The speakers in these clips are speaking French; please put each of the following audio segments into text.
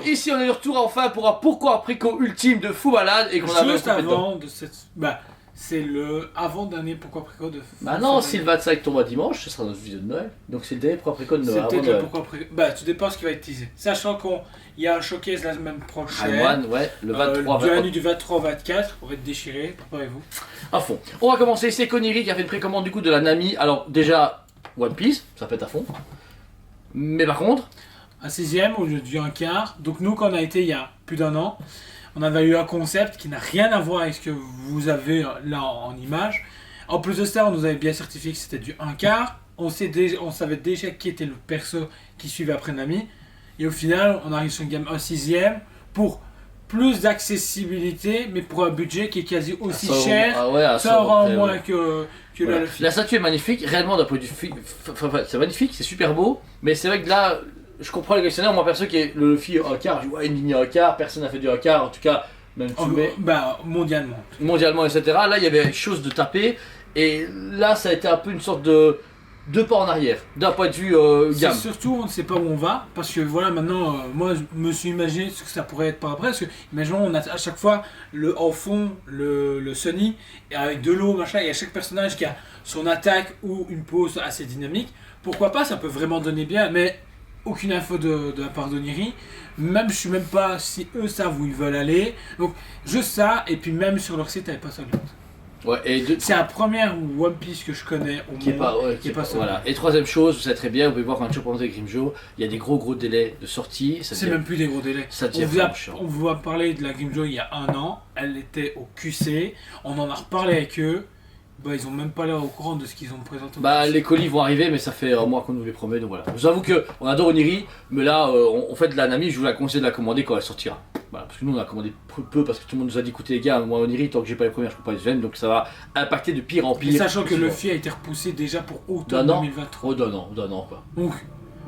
ici on est de retour enfin pour un pourquoi préco ultime de fou malade et qu'on avait Juste avant de cette... Bah, c'est le avant-dernier pourquoi préco de... Bah non, si le 25 tombe à dimanche, ce sera notre vidéo de Noël. Donc c'est le dernier pourquoi préco de Noël. C'est peut-être le pourquoi préco... Bah, tout dépend ce qui va être teasé. Sachant qu'il y a un showcase la semaine prochaine. Ouais, le 23. Du lundi du 23 au 24, on va être déchiré, préparez-vous. À fond. On va commencer, c'est Koniri qui a fait une précommande du coup de la Nami. Alors déjà, One Piece, ça pète à fond. Mais par contre... Un 6ème au lieu du 1/4. Donc nous, quand on a été il y a plus d'un an, on avait eu un concept qui n'a rien à voir avec ce que vous avez là en image. En plus de ça, on nous avait bien certifié que c'était du 1/4. On savait déjà qui était le perso qui suivait après Nami. Et au final, on arrive sur une gamme 1/6ème pour plus d'accessibilité, mais pour un budget qui est quasi aussi cher. Ça aura moins que voilà. La statue est magnifique, réellement d'un point de vue... c'est magnifique, c'est super beau. Mais c'est vrai que là... Je comprends les questionnaires, moi perso qui est le Luffy 1/4, je vois une ligne 1/4, personne n'a fait du 1/4, en tout cas, même bah, mondialement. Mondialement, etc. Là, il y avait chose de taper, et là, ça a été un peu une sorte de deux pas en arrière, d'un point de vue gamme. Surtout, on ne sait pas où on va, parce que voilà, maintenant, moi, je me suis imaginé ce que ça pourrait être par après, parce que, imaginons, on a à chaque fois, en fond, le Sunny, et avec de l'eau, machin, et à chaque personnage qui a son attaque ou une pose assez dynamique, pourquoi pas, ça peut vraiment donner bien, mais... Aucune info de la part d'Oniri, même je sais même pas si eux savent où ils veulent aller, donc juste ça, et puis même sur leur site, il n'y avait pas ça. Ouais, c'est la première One Piece que je connais au monde qui est pas ça. Voilà. Et troisième chose, vous savez très bien, vous pouvez voir quand je présente avec Grimjo, il y a des gros délais de sortie. C'est même plus des gros délais. On vous a parlé de la Grimjo il y a un an, elle était au QC, on en a reparlé avec eux. Bah, ils ont même pas l'air au courant de ce qu'ils ont présenté. Bah, les colis vont arriver, mais ça fait un mois qu'on nous les promet, donc voilà. Je vous avoue qu'on adore Oniri, mais là, on fait de la Nami, je vous la conseille de la commander quand elle sortira. Voilà, parce que nous, on a commandé peu, parce que tout le monde nous a dit écoutez, les gars, moi, Oniri, tant que j'ai pas les premières, je peux pas les vendre, donc ça va impacter de pire en pire. Et sachant que le Luffy a été repoussé déjà pour automne 2023. Oh, d'un an, quoi. Donc,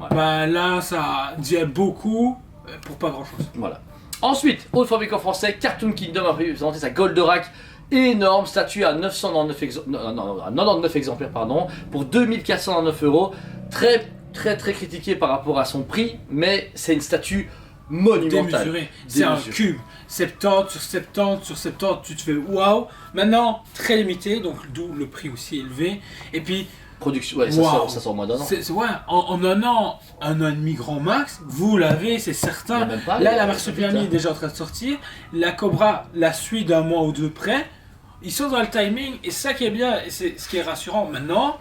bah là, ça dit beaucoup pour pas grand chose. Voilà. Ensuite, autre fabricant français, Cartoon Kingdom a présenté sa Goldorak. Énorme statue à 99 exemplaires pardon, pour 2409 €. Très critiqué par rapport à son prix, mais c'est une statue monumentale. Démesurée. C'est un cube. 70 sur 70 sur 70, tu te fais waouh. Maintenant, très limité, donc d'où le prix aussi élevé. Et puis, production, ouais, ça sort moins d'un an. Ouais, en un an et demi grand max, vous l'avez, c'est certain. Pas, là, la Marsupilami est déjà en train de sortir. La Cobra la suit d'un mois ou deux près. Ils sont dans le timing, et ça qui est bien, et c'est ce qui est rassurant. Maintenant,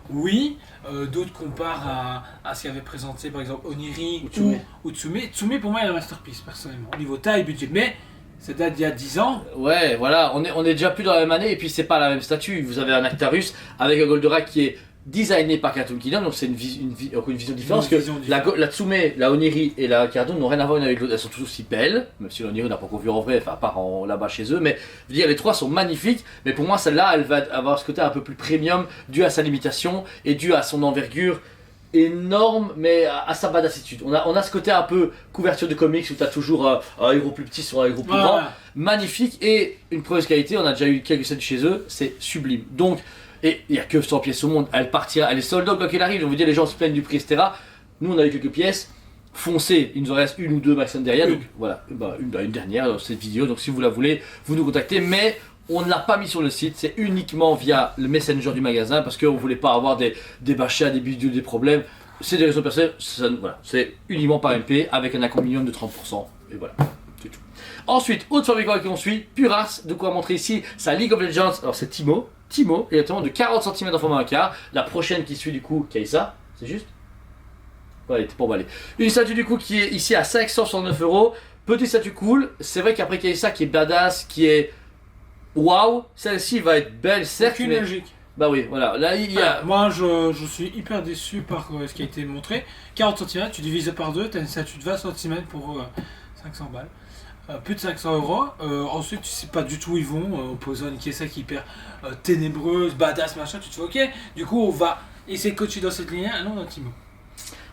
oui, d'autres comparent à ce qu'avait présenté par exemple Oniri ou Tsume. Tsume pour moi est la masterpiece personnellement, au niveau taille, budget. Mais ça date d'il y a 10 ans. Ouais, voilà, on est déjà plus dans la même année, et puis c'est pas la même statue. Vous avez un Actarus avec un Goldorak qui est designé par Cartoon Kingdom, donc c'est une vision différente. Parce que la Tsume, la Oniri et la Cartoon n'ont rien à voir une avec l'autre. Elles sont toutes aussi belles, même si l'Oniri n'a pas encore vu en vrai, enfin à part là-bas chez eux. Mais je veux dire, les trois sont magnifiques. Mais pour moi, celle-là, elle va avoir ce côté un peu plus premium, dû à sa limitation et dû à son envergure énorme, mais à sa badassitude. On a ce côté un peu couverture de comics où tu as toujours un héros plus petit sur un héros plus grand. Magnifique, et une preuve de qualité, on a déjà eu quelques scènes chez eux, c'est sublime. Donc, et il n'y a que 100 pièces au monde, elle partira, elle est sold out quand elle arrive, on vous dire les gens se plaignent du prix, etc. Nous on a eu quelques pièces, foncez, il nous en reste une ou deux maximum derrière, donc voilà, une dernière dans cette vidéo, donc si vous la voulez, vous nous contactez, mais on ne l'a pas mis sur le site, c'est uniquement via le messenger du magasin, parce qu'on ne voulait pas avoir des bâchers, des bidules, des problèmes, c'est des raisons personnelles, voilà, c'est uniquement par MP, avec un acompte minimum de 30%, et voilà. Ensuite, autre fabricant qui on suit, Puras, de quoi montrer ici sa League of Legends, alors c'est Timo, exactement de 40 cm en format 1/4. La prochaine qui suit du coup, Kaisa, c'est juste. Ouais, il était pas emballé. Une statue du coup qui est ici à 569 €. Petite statue cool, c'est vrai qu'après Kaisa qui est badass, qui est waouh, celle-ci va être belle, certes. Aucune logique. Bah oui, voilà, là il y a... moi je suis hyper déçu par ce qui a été montré. 40 cm, tu divises par deux, tu as une statue de 20 cm pour 500 balles. Plus de 500 €. Ensuite, tu sais pas du tout où ils vont. On pose une caisse qui est hyper ténébreuse, badass, machin. Tu te fais ok. Du coup, on va essayer de coacher dans cette ligne. Ah non, on a Timo.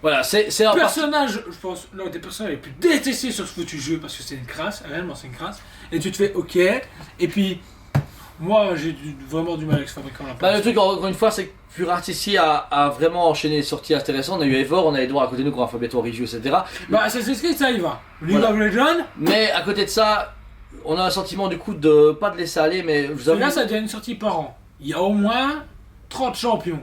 Voilà, c'est un personnage, je pense, l'un des personnages les plus détestés sur ce foutu jeu parce que c'est une crasse. Réellement, c'est une crasse. Et tu te fais ok. Et puis, Moi, j'ai vraiment du mal avec ce fabricant là. Bah, le truc, encore une fois, c'est que Pure Art ici a vraiment enchaîné les sorties intéressantes. On a eu Eivor, on a Edouard à côté de nous qui aura fait bientôt Review, etc. Bah, Assassin's Creed, ça y va. League Voilà. of Legends, Mais à côté de ça, on a un sentiment du coup de pas de laisser aller, mais vous avez. là, ça devient une sortie par an. Il y a au moins 30 champions.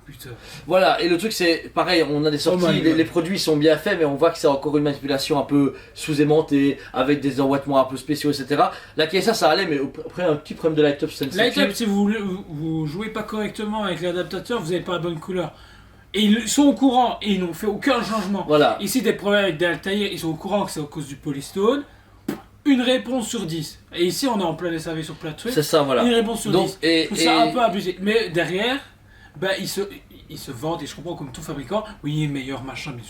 Putain. Voilà, et le truc c'est pareil, on a des sorties, Oh my God. les produits sont bien faits, mais on voit que c'est encore une manipulation un peu sous-aimantée, avec des emboîtements un peu spéciaux, etc. La KSA ça allait, mais après un petit problème de light-up sur cette Light Up, si vous jouez pas correctement avec l'adaptateur, vous n'avez pas la bonne couleur. Et ils sont au courant, et ils n'ont fait aucun changement. Voilà, Ici, des problèmes avec des Altair, ils sont au courant que c'est à cause du polystone. Une réponse sur 10. Et ici, on est en plein SAV sur plein de trucs. c'est ça, voilà. Une réponse sur Donc, 10. et, Je trouve ça un peu abusé. Mais derrière, bah, ils se vendent, et je comprends comme tout fabricant, oui, meilleur machin, mais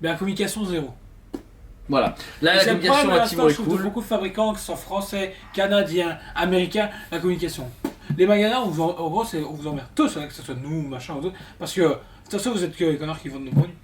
la communication, zéro. voilà. Là, la C'est le communication problème, à active l'instant, est je trouve, de cool. beaucoup de fabricants, que ce soit français, canadiens, américains, la communication. Les magasins, en gros, on vous emmerde tous, hein, que ce soit nous, machin, ou d'autres, parce que, de toute façon, vous êtes que les connards qui vendent nos produits.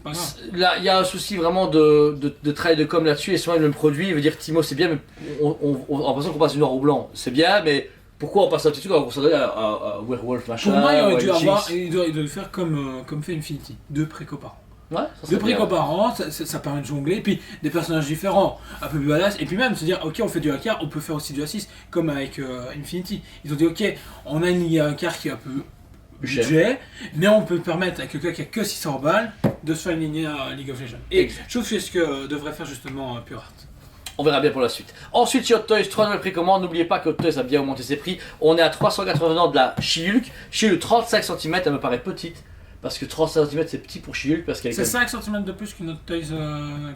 Pas grave. Là, il y a un souci vraiment de travail de com là-dessus, et souvent le produit, il veut dire Timo c'est bien, mais on a l'impression qu'on passe du noir au blanc. C'est bien, mais pourquoi on passe un petit truc alors qu'on s'adonne à Werewolf machin? Pour moi, il aurait ou à dû Jinx. avoir, il doit faire comme fait Infinity, 2 préco par an. Ouais, ça Deux serait bien. préco par an, ça permet de jongler, et puis des personnages différents, un peu plus badass, et puis même se dire, ok, on fait du hacker, on peut faire aussi du assist, comme avec Infinity. Ils ont dit, ok, on a une ligne hacker qui est un peu Cher. budget, mais on peut permettre à quelqu'un qui a que 600 balles de se faire une ligne à League of Legends. Et Exact. je trouve que c'est ce que devrait faire justement Pure Art. On verra bien pour la suite. Ensuite, chez Hot Toys, 3 nouvelles précommandes. N'oubliez pas que Hot Toys a bien augmenté ses prix. On est à 389 de la She-Hulk. She-Hulk 35 cm, elle me paraît petite. Parce que 35 cm c'est petit pour She-Hulk. Parce qu'elle est C'est quand même- 5 cm de plus qu'une autre Toys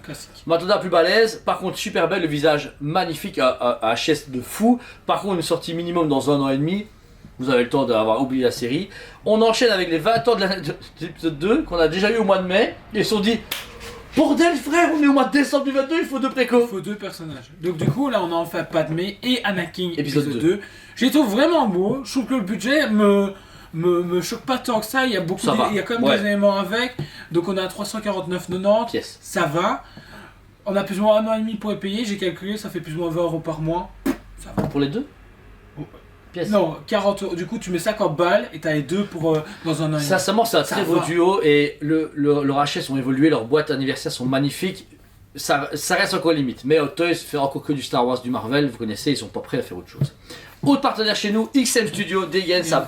classique. Matilda plus balèze. Par contre, super belle, le visage magnifique, à HS de fou. Par contre, une sortie minimum dans 1 an et demi. Vous avez le temps d'avoir oublié la série. On enchaîne avec les 20 ans de l'épisode 2 qu'on a déjà eu au mois de mai. Ils se sont dit bordel frère, on est au mois de décembre du 22, il faut 2 Il préco. faut 2 personnages. Donc du coup, là, on a enfin Padmé et Anakin Épisode épisode 2. Je les trouve vraiment beaux. Je trouve que le budget me choque pas tant que ça. Il y a beaucoup, Ça va, il y a quand même ouais. des éléments avec. Donc on est à 349,90. Yes. Ça va. On a plus ou moins 1 an et demi pour les payer. J'ai calculé, ça fait plus ou moins 20 euros par mois. Ça va. Pour les deux Oh. pièces. Non, 40 euros. Du coup, tu mets 50 balles et t'as les deux pour dans un an et demi. Sincèrement, c'est un Ça très beau va. duo et leurs HS ont évolué, leurs boîtes anniversaires sont magnifiques. Ça reste encore limite, mais Hot Toys fait encore que du Star Wars, du Marvel, vous connaissez, ils sont pas prêts à faire autre chose. Autre partenaire chez nous, XM Studio dégaine sa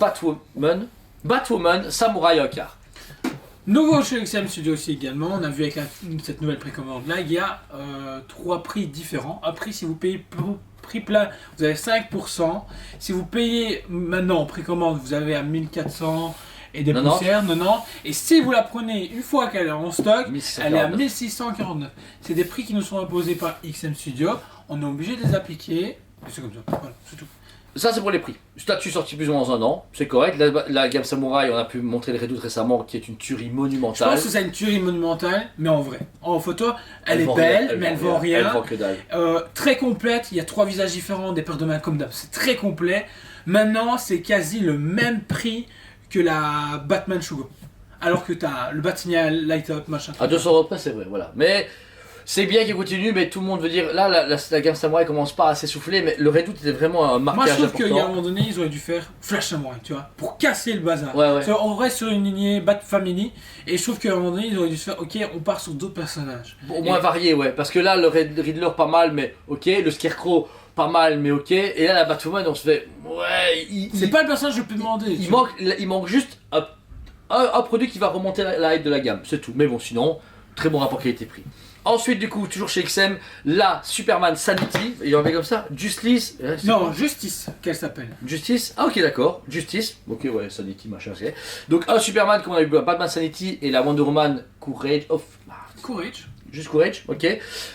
Batwoman, Samurai Hawkar. Nouveau chez XM Studio aussi également, on a vu avec cette nouvelle précommande là, il y a 3 prix différents. Un prix si vous payez prix plein, vous avez 5%. Si vous payez maintenant en précommande, vous avez à 1400 et des 90. poussières, 90. Et si vous la prenez une fois qu'elle est en stock, 1649. elle est à 1649. C'est des prix qui nous sont imposés par XM Studio, on est obligé de les appliquer. Et c'est comme ça, voilà, c'est tout. Ça c'est pour les prix. Statut sorti plus ou moins dans 1 an, c'est correct. La gamme Samurai, on a pu montrer le Redoute récemment, qui est une tuerie Je monumentale. pense que c'est une tuerie monumentale, mais en vrai. En photo, elle est vend belle, rien, mais elle vend rien. Elle vend que dalle. Très complète, il y a 3 visages différents, des paires de mains comme d'hab, c'est très complet. Maintenant, c'est quasi le même prix que la Batman Shugo. Alors que t'as le Batignal, Light Up, machin. À 200 euros près, c'est vrai, voilà. Mais c'est bien qu'il continue, mais tout le monde veut dire. Là, la gamme Samurai commence pas à s'essouffler, mais le Redoute était vraiment un Moi, je marquage trouve qu'à un important. moment donné, ils auraient dû faire Flash Samurai, tu vois, pour casser le bazar. Ouais, ouais. On reste sur une lignée Bat Family, et je trouve qu'à un moment donné, ils auraient dû se faire, ok, on part sur d'autres personnages. Au moins varié, ouais. Parce que là, le Riddler, pas mal, mais ok. Le Scarecrow, pas mal, mais ok. Et là, la Batwoman, on se fait. Ouais, C'est pas le personnage que je peux demander. tu vois. il manque juste un produit qui va remonter la hype de la gamme, c'est tout. Mais bon, sinon, très bon rapport qualité-prix. Ensuite, du coup, toujours chez XM, la Superman Sanity, il y en avait comme ça, Justice. Non, Justice, qu'elle s'appelle. Justice, ah ok d'accord, Justice, ok ouais, Sanity, machin, c'est. Donc un Superman comme on a eu Batman Sanity et la Wonder Woman Courage of... Courage. Juste Courage, ok.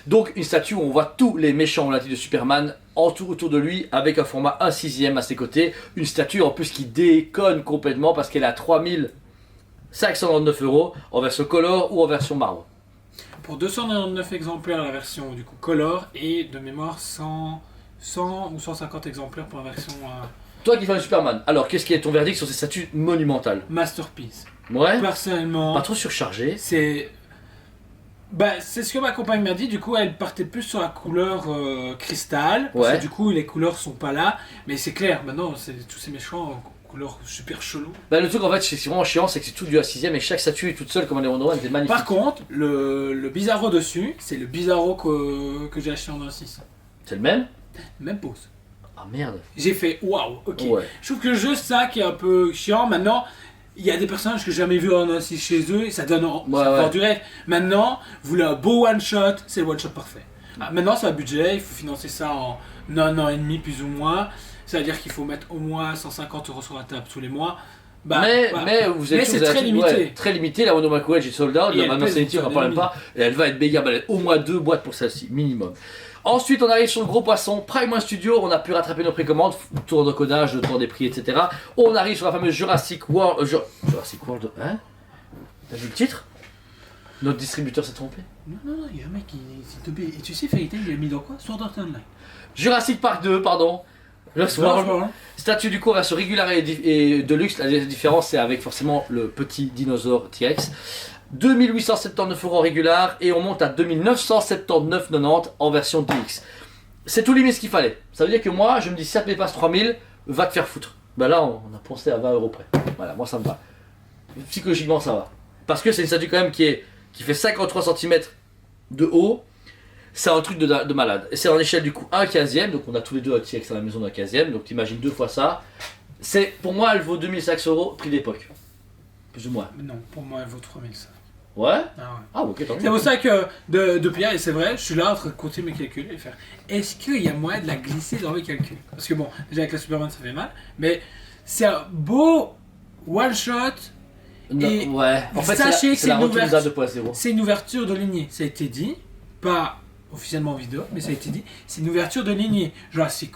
Donc une statue où on voit tous les méchants relatifs de Superman autour de lui avec un format 1/6 à ses côtés. Une statue en plus qui déconne complètement parce qu'elle est à 3599 € en version color ou en version marbre. Pour 299 exemplaires la version du coup color et de mémoire 100 ou 150 exemplaires pour la version Toi qui fais un Superman, alors qu'est-ce qui est ton verdict sur ces statues monumentales? masterpiece. Ouais. Personnellement, Pas trop surchargé. c'est Bah, c'est ce que ma compagne m'a dit, du coup elle partait plus sur la couleur cristal, parce que du coup les couleurs sont pas là, mais c'est clair, maintenant c'est tous ces méchants couleurs super chelou. Bah, le truc en fait, c'est vraiment chiant, c'est que c'est tout du A6ème et chaque statue est toute seule comme un Wonder Woman, c'est magnifique. Par contre, le Bizarro dessus, c'est le Bizarro que j'ai acheté en 26. C'est le même? Même pose. Ah merde. J'ai fait waouh, ok. Ouais. Je trouve que le jeu, ça qui est un peu chiant, maintenant. Il y a des personnages que j'ai jamais vus en 26 chez eux et ça donne du rêve. Maintenant, vous voulez un beau one shot, c'est le one shot parfait. Maintenant, c'est un budget, il faut financer ça en un an et demi plus ou moins. Ça veut dire qu'il faut mettre au moins 150 € sur la table tous les mois. Bah, mais c'est très limité. Ouais, très limité. La Wonder Woman Courage est sold out, la Madman Sanity, on en parle même pas. Et elle va être méga balèze. Au moins 2 boîtes pour celle-ci, minimum. Ensuite, on arrive sur le gros poisson, Prime 1 Studio, on a pu rattraper nos précommandes, tour de codage, le tour des prix, etc. On arrive sur la fameuse Jurassic World. Jurassic World, hein? T'as vu le titre? Notre distributeur s'est trompé? Non, il y a un mec qui s'est topé. Et tu sais, Fairy Tail, il a mis dans quoi? Sword Art Online. Jurassic Park 2, pardon. Lost World. Statut du coup version régulière et Deluxe. La différence, c'est avec forcément le petit dinosaure T-Rex. 2879 € en régular et on monte à 2979,90 en version DX. C'est tout limite ce qu'il fallait. Ça veut dire que moi, je me dis, si ça te dépasse 3000, va te faire foutre. Bah là, on a pensé à 20 € près. Voilà, moi ça me va. Psychologiquement, ça va. Parce que c'est une statue quand même qui fait 53 cm de haut. C'est un truc de malade. Et c'est en échelle du coup 1/15, donc on a tous les deux un T-Rex à la maison d'un 15e, donc t'imagines 2 fois ça. Pour moi, elle vaut 2500 €, prix d'époque. Plus ou moins. Non, pour moi, elle vaut 3500. Ouais? Ah ouais. Ah ok, tant mieux. C'est pour ça que, de Pierre, et c'est vrai, je suis là en train de compter mes calculs et faire est-ce qu'il y a moyen de la glisser dans mes calculs? Parce que bon, déjà avec la Superman ça fait mal, mais c'est un beau one shot. Et ouais, en fait, sachez que c'est la retour 2.0. C'est une ouverture de lignée, ça a été dit, pas officiellement en vidéo, mais ça a été dit, c'est une ouverture de lignée. Jurassic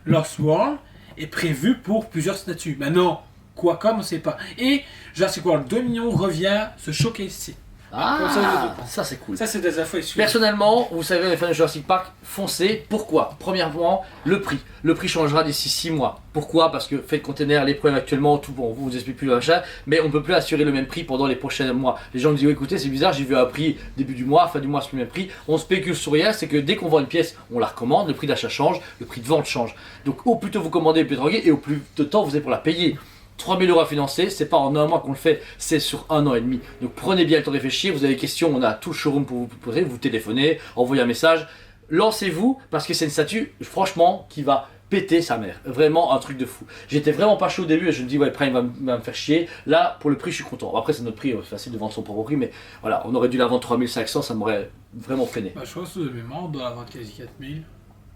Lost World est prévu pour plusieurs statues. Maintenant, quoi comme on sait pas. Et Jurassic World 2 millions revient se choquer ici. Ah, ça c'est cool. Ça c'est des infos. Personnellement, vous savez, les fans de Jurassic Park, foncez. Pourquoi? Premièrement, le prix. Le prix changera d'ici 6 mois. Pourquoi? Parce que Fate Container, les problèmes actuellement, tout bon, vous explique plus le machin, mais on peut plus assurer le même prix pendant les prochains mois. Les gens me disent, oh, écoutez, c'est bizarre, j'ai vu un prix début du mois, fin du mois, c'est le même prix. On spécule sur rien, c'est que dès qu'on vend une pièce, on la recommande, le prix d'achat change, le prix de vente change. Donc au plus tôt vous commandez, le plus tranquille, et au plus de temps vous avez pour la payer. 3000 € à financer, c'est pas en un mois qu'on le fait, c'est sur 1 an et demi. Donc prenez bien le temps de réfléchir, vous avez des questions, on a tout le showroom pour vous poser, vous téléphonez, envoyez un message, lancez-vous, parce que c'est une statue, franchement, qui va péter sa mère. Vraiment un truc de fou. J'étais vraiment pas chaud au début et je me dis, ouais, Prime va me faire chier. Là, pour le prix, je suis content. Après, c'est notre prix, c'est facile de vendre son propre prix, mais voilà, on aurait dû la vendre 3500, ça m'aurait vraiment freiné. Bah, je pense que de mémoire, on doit la vendre quasi 4000.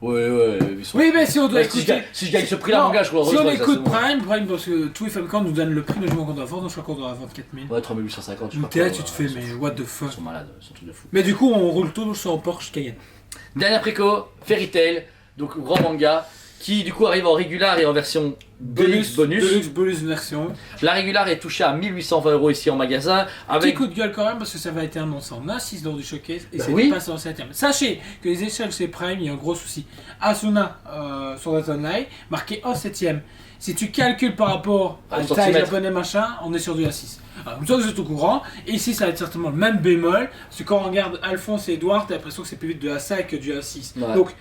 Ouais. Oui, mais si on doit écouter. Si je gagne ce prix-là, mon gars, je crois. Si on écoute Prime, parce que tous les Famicom nous donnent le prix, mais je m'en compte vendre, donc je crois qu'on doit la vendre 4000. Ouais, 3850. Tu te fais, mais what the fuck. Ils sont malades, c'est un truc de fou. Mais du coup, on roule tout sur un Porsche Cayenne. Dernier préco, Fairy Tail, donc grand manga, qui du coup arrive en régular et en version bonus. Deluxe bonus version. La régular est touchée à 1820 € ici en magasin. Avec... Petit coup de gueule quand même parce que ça va être annoncé en A6 lors du showcase et c'est pas sur le 7ème. Sachez que les échelles chez Prime, il y a un gros souci. Asuna sur la Online, marqué en 7ème. Si tu calcules par rapport à la taille japonais machin, on est sur du A6. Comme ça vous êtes au courant, et ici ça va être certainement le même bémol, parce que quand on regarde Alphonse et Edouard, t'as l'impression que c'est plus vite de A5 que du A6. Ouais. Donc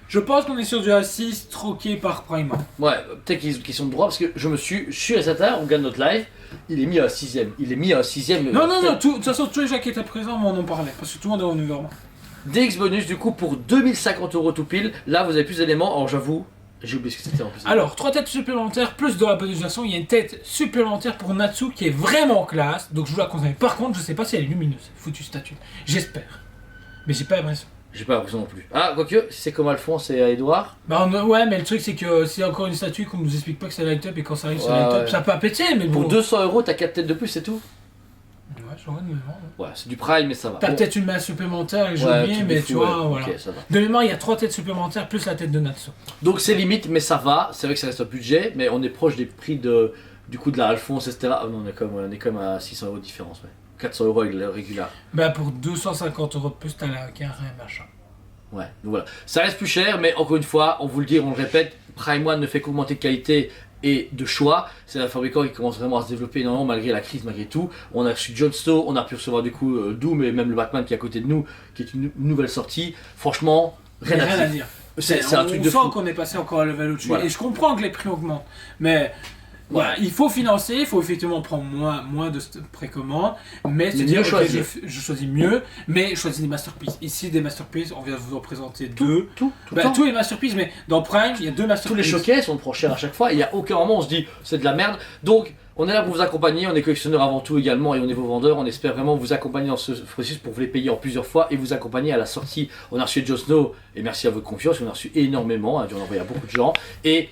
je pense qu'on est sur du A6 troqué par Prime. Ouais, peut-être qu'ils ont une question de droit, parce que je suis sûr et certain, on regarde notre live, il est mis à 6ème. Il est mis à 6ème. Non, de toute façon, tous les gens qui étaient présents m'en ont parlé, parce que tout le monde est revenu vers moi. DX bonus, du coup, pour 2050 € tout pile, là vous avez plus d'éléments, alors j'avoue. J'ai oublié ce que c'était en plus. Alors, 3 têtes supplémentaires, plus de la bonus version, il y a une tête supplémentaire pour Natsu qui est vraiment classe, donc je vous la conseille. Par contre, je sais pas si elle est lumineuse, foutue statue. J'espère. Mais j'ai pas l'impression. J'ai pas l'impression non plus. Ah, quoique, si c'est comme Alphonse et Edouard. Bah ouais, mais le truc c'est que c'est encore une statue qu'on nous explique pas que c'est light-up et quand ça arrive sur light-up, ça peut péter, mais bon. Pour 200 €, t'as 4 têtes de plus, c'est tout. Ouais, je regarde de mémoire. Ouais, c'est du Prime, mais ça va. T'as peut-être une main supplémentaire, j'ai oublié, mais tu vois, voilà. Okay, ça va. De mémoire, il y a 3 têtes supplémentaires plus la tête de Natsu. Donc c'est limite, mais ça va. C'est vrai que ça reste un budget, mais on est proche des prix du coup de la Alphonse, etc. Ah, non, on est quand même à 600 € de différence, ouais. 400 € avec le régular. Bah pour 250 € de plus, t'as la carré machin. Ouais, donc voilà. Ça reste plus cher, mais encore une fois, on vous le dit, on le répète, Prime One ne fait qu'augmenter de qualité et de choix. C'est un fabricant qui commence vraiment à se développer énormément malgré la crise, malgré tout. On a reçu Jon Snow, on a pu recevoir du coup Doom et même le Batman qui est à côté de nous, qui est une nouvelle sortie. Franchement, rien à dire. C'est un truc de fou. On sent qu'on est passé encore à level au-dessus. Voilà. Et je comprends que les prix augmentent. Mais voilà, il faut financer, il faut effectivement prendre moins de précommandes. Mais se dire, okay, je choisis mieux, mais je choisis des masterpieces. Ici, des masterpieces, on vient de vous en présenter deux. Tous les masterpieces, mais dans Prime, il y a 2 masterpieces. Tous les showcases, on prend cher à chaque fois. Il n'y a aucun moment où on se dit c'est de la merde. Donc, on est là pour vous accompagner, on est collectionneur avant tout également et on est vos vendeurs. On espère vraiment vous accompagner dans ce processus pour vous les payer en plusieurs fois et vous accompagner à la sortie. On a reçu Jon Snow et merci à votre confiance, on a reçu énormément, on a envoyé à beaucoup de gens. Et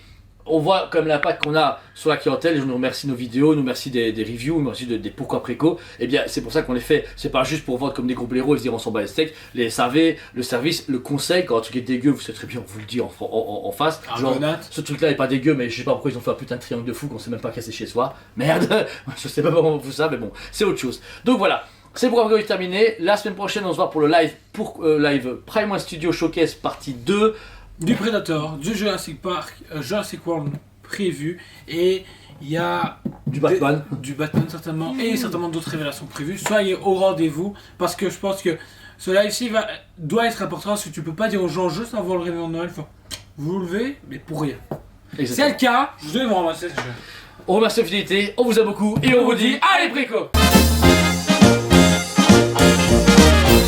on voit comme l'impact qu'on a sur la clientèle, et je nous remercie de nos vidéos, nous remercie des reviews, nous remercie des pourquoi préco. Et bien c'est pour ça qu'on les fait, c'est pas juste pour vendre comme des gros blaireaux et se dire on s'en bat les steaks, les SAV, le service, le conseil, quand un truc est dégueu, vous savez très bien, on vous le dit en face. Genre, ce truc là est pas dégueu, mais je sais pas pourquoi ils ont fait un putain de triangle de fou qu'on sait même pas casser chez soi. Merde, je sais pas comment on fait ça, mais bon, c'est autre chose. Donc voilà. C'est pour avoir terminé. La semaine prochaine, on se voit pour le live Prime One Studio Showcase partie 2. Du Predator, du Jurassic Park, Jurassic World prévu, et il y a du Batman certainement, et certainement d'autres révélations prévues. Soyez au rendez-vous, parce que je pense que ce live-ci doit être important, parce que tu peux pas dire aux gens juste avant le réveillon de Noël, vous vous levez, mais pour rien. C'est le cas, je vais vous ramasser ce jeu. On remercie la fidélité, on vous aime beaucoup, et on vous dit allez préco.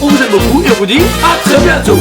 On vous aime beaucoup, et on vous dit à très bientôt.